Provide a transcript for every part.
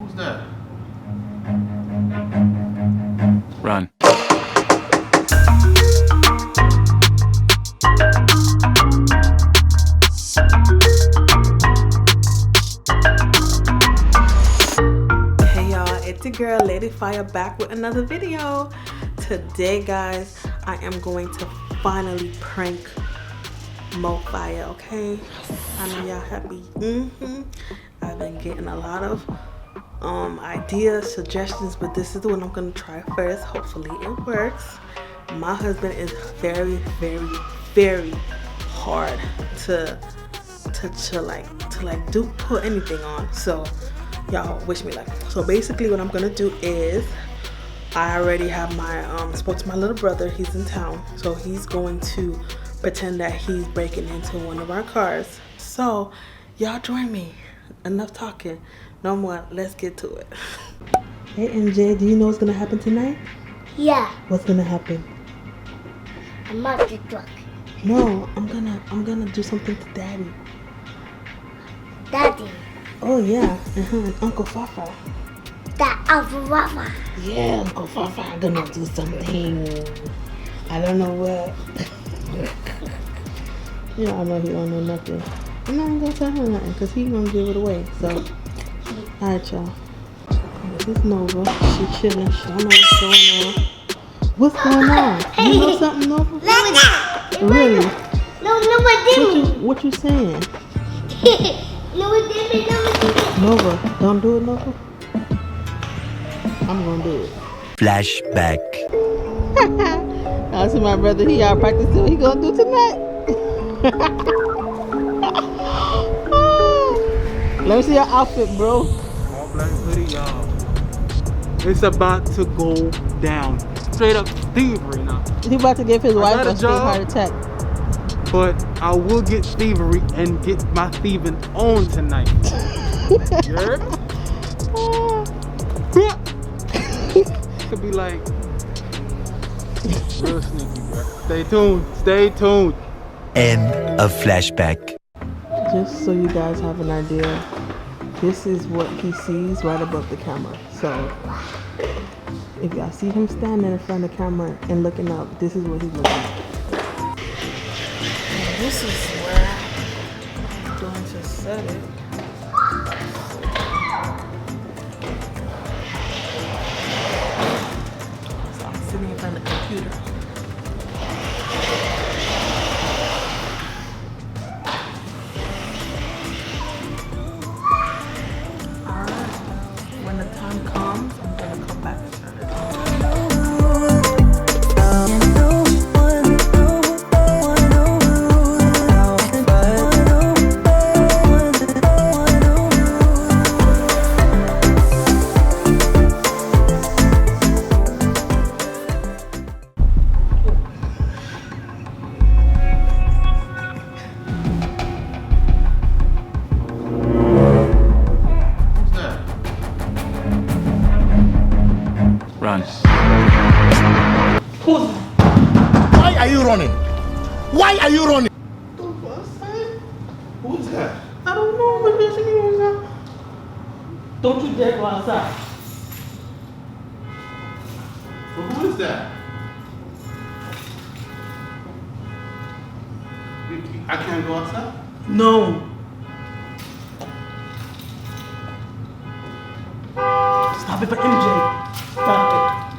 Who's that? Run. Hey y'all, it's your girl Ladi Fiyah back with another video. Today guys, I am going to finally prank Moe Fiyah, okay? I know y'all happy. I've been getting a lot of ideas, suggestions, but this is the one I'm gonna try first. Hopefully it works. My husband is very, very, very hard to put anything on. So y'all wish me luck. So basically what I'm gonna do is I already have my spoke to my little brother. He's in town, so he's going to pretend that he's breaking into one of our cars. So y'all join me. Enough talking, no more. Let's get to it. Hey MJ, do you know what's gonna happen tonight? Yeah, What's gonna happen? a monster truck. No, I'm gonna do something to Daddy. Daddy, Oh yeah, and Uncle Fafa. that Alpha Rafa. Yeah, Uncle Fafa gonna do something. I don't know what. Yeah, I know he don't know nothing. I'm not gonna tell him nothing because he gonna give it away. So, alright y'all. This is Nova. She chilling. She don't know what's going on. What's going on? You know something, Nova? Really? No, What you saying? No, it didn't. Nova, don't do it, Nova. I'm gonna do it. Flashback. I see my brother. He out practicing what he gonna do tonight. Let me see your outfit, bro. All black hoodie, y'all. It's about to go down. Straight up thievery now. He about to give his wife got a a straight job. heart attack. But I will get thievery and get my thieving on tonight. You heard? Could be like real sneaky, bro. Stay tuned. Stay tuned. End of flashback. Just so you guys have an idea, this is what he sees right above the camera. So if y'all see him standing in front of the camera and looking up, this is what he's looking at. And this is where I'm going to set it. So I'm sitting in front of the computer. When the time comes, I'm gonna come back and turn it on. Who's that? Run. Why are you running? Why are you running? Who's that? I don't know what this means. Don't you dare go outside. Well, who is that? I can't go outside? No. Stop it for MJ. Stop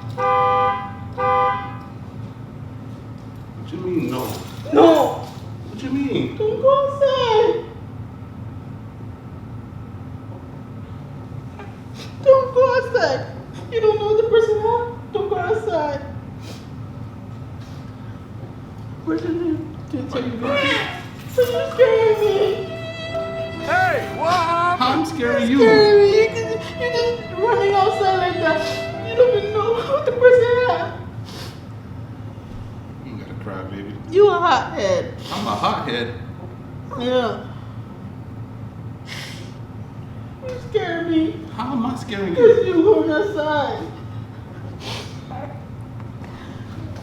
What you mean, no? it. No. What you mean? Don't go outside. Don't go outside. You don't know the person now? Don't go outside. Where's your name? Didn't tell you anything. So you're scaring me. Hey, what happened? I'm scaring you. You're just running outside like that. You don't even know what the person had. You gotta cry, baby. You a hothead. I'm a hothead. Yeah. You scare me. How am I scaring Because you? you going outside.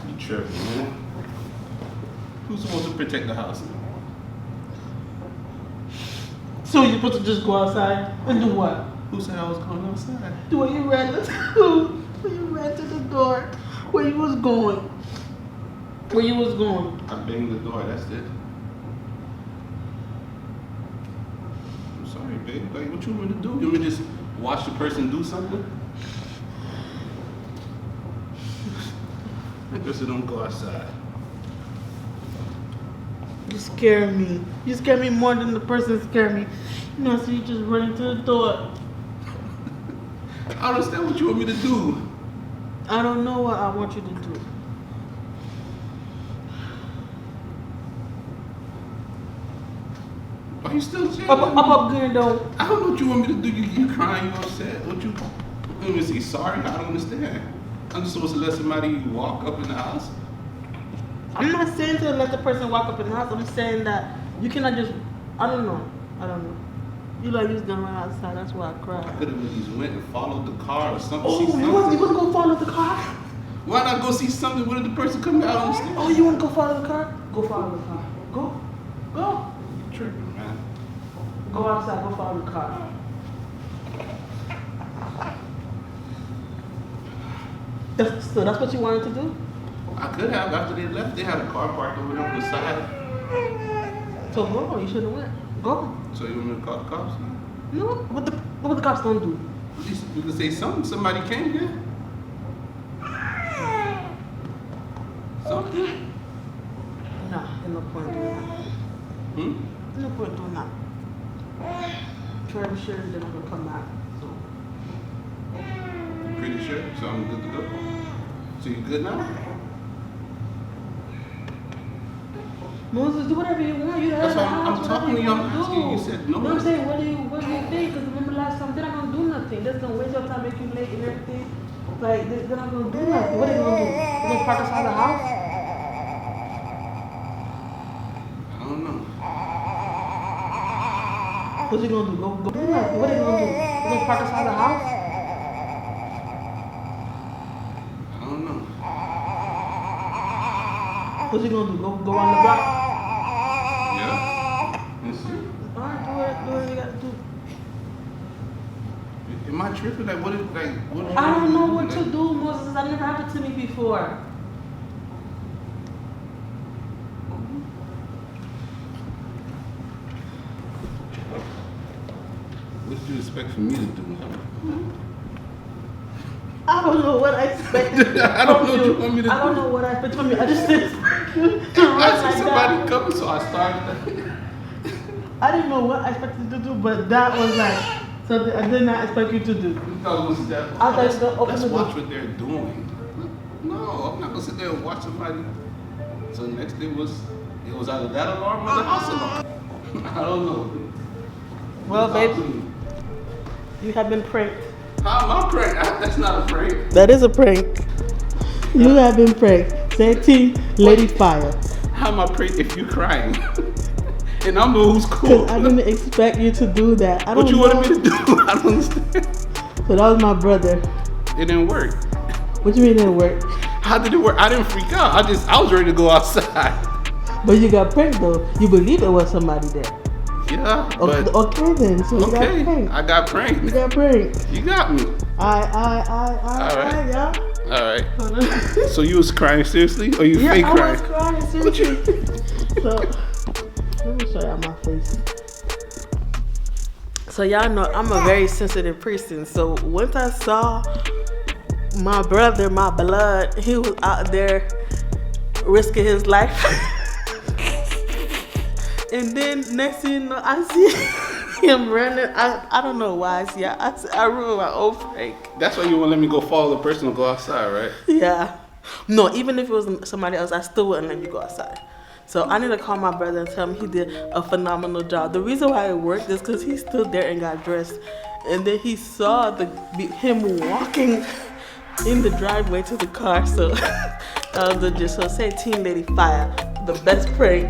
You tripping, man. Who's supposed to protect the house? So you're supposed to just go outside and do what? Who said I was going outside? When you ran to the door, where you was going? Where you was going? I banged the door, that's it. I'm sorry, babe. Like, what you want me to do? You want me to just watch the person do something? I guess I don't go outside. You scare me. You scare me more than the person scared me. You know, so you just run into the door. I don't understand what you want me to do. I don't know what I want you to do. Why you still saying Up, good though. I don't know what you want me to do. You crying, you upset. What you want me to say sorry? I don't understand. I'm just supposed to let somebody walk up in the house? I'm not saying to let the person walk up in the house. I'm saying that you cannot just, I don't know. You like just gonna run outside, that's why I cried. I could have just went and followed the car or something. Oh, see something. you want to go follow the car? Why not go see something? What if the person come out on the stairs? Oh, you want to go follow the car? Go follow the car. Go. You tripping, man. Go outside, go follow the car. So that's what you wanted to do? I could have. After they left, they had a car parked over there on the side. So go, you should have went. Go. So you want me to call the cops? No, what the cops don't do? At least you can say something. Somebody came here. Something. Nah, there's no point doing that. No point doing that. Trevor sure they're not gonna come back. So. Pretty sure. So I'm good to go. So you good now? Moses, do whatever you want. You That's why I'm talking to you. I'm asking you. You said no. You know what I'm saying? What do you think? Because remember last time, they're not gonna do nothing. They're just gonna waste your time, make you late and everything. Like they're not gonna do nothing. What are they gonna do? They're gonna park outside the house? I don't know. What you gonna do? Go do nothing. What are they gonna do? They're gonna park outside the house? I don't know. What you gonna do? Go on the block? Yeah. Let's see. Alright, do what you gotta do. Am I tripping? Like what? What? I don't know what to do, Moses. That never happened to me before. What did you expect from me to do? I don't know what I expected. I don't know what you want me to do. I don't know what I expected from you. I just didn't expect you to run I see like somebody that. coming, so I started. I didn't know what I expected to do, but that was like something I did not expect you to do. You thought it was that. I thought you was gonna open Let's the door. watch what they're doing. No, I'm not gonna sit there and watch somebody. So the next day was either that alarm or the house alarm. I don't know. Well, Talk to babe, me. you have been pranked. How am I prank? That's not a prank. That is a prank. You have been pranked. Say team Lady Fiyah. How am I prank if you crying? And I'm the one who's cool. Because I didn't expect you to do that. I don't What you know. wanted me to do? I don't understand. So that was my brother. It didn't work. What you mean it didn't work? How did it work? I didn't freak out. I was ready to go outside. But you got pranked though. You believe it was somebody there. Yeah, but Okay then. So you got okay, pranked. I got You pranked. got pranked. You got me. I, y'all. All right. So you was crying seriously, or you Yeah, fake I crying? was crying seriously. So let me show y'all my face. So y'all know I'm a very sensitive person. So once I saw my brother, my blood, he was out there risking his life. And then next thing you know, I see him running. I don't know why. I ruined my own prank. That's why you won't let me go follow the person and go outside, right? Yeah. No, even if it was somebody else, I still wouldn't let you go outside. So I need to call my brother and tell him he did a phenomenal job. The reason why it worked is because he stood there and got dressed. And then he saw him walking in the driveway to the car. So that was the gist. So say Team Lady Fiyah, the best prank.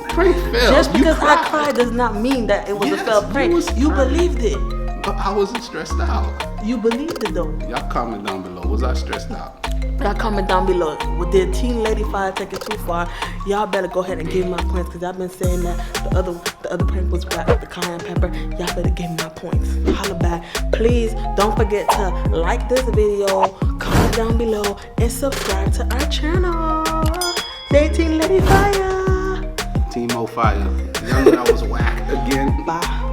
Prank failed. Just because You I cried does not mean that it was Yes, a failed prank. was You crying. believed it. But I wasn't stressed out. You believed it though. Y'all comment down below. Was I stressed out? Y'all comment down below. Did Team Lady Fiyah take it too far? Y'all better go ahead and give me my points because I've been saying that the other prank was whack with the cayenne pepper. Y'all better give me my points. Holla back. Please don't forget to like this video, comment down below, and subscribe to our channel. Say Team Lady Fiyah. Team Moe Fiyah. Y'all know that was whack again. Bye.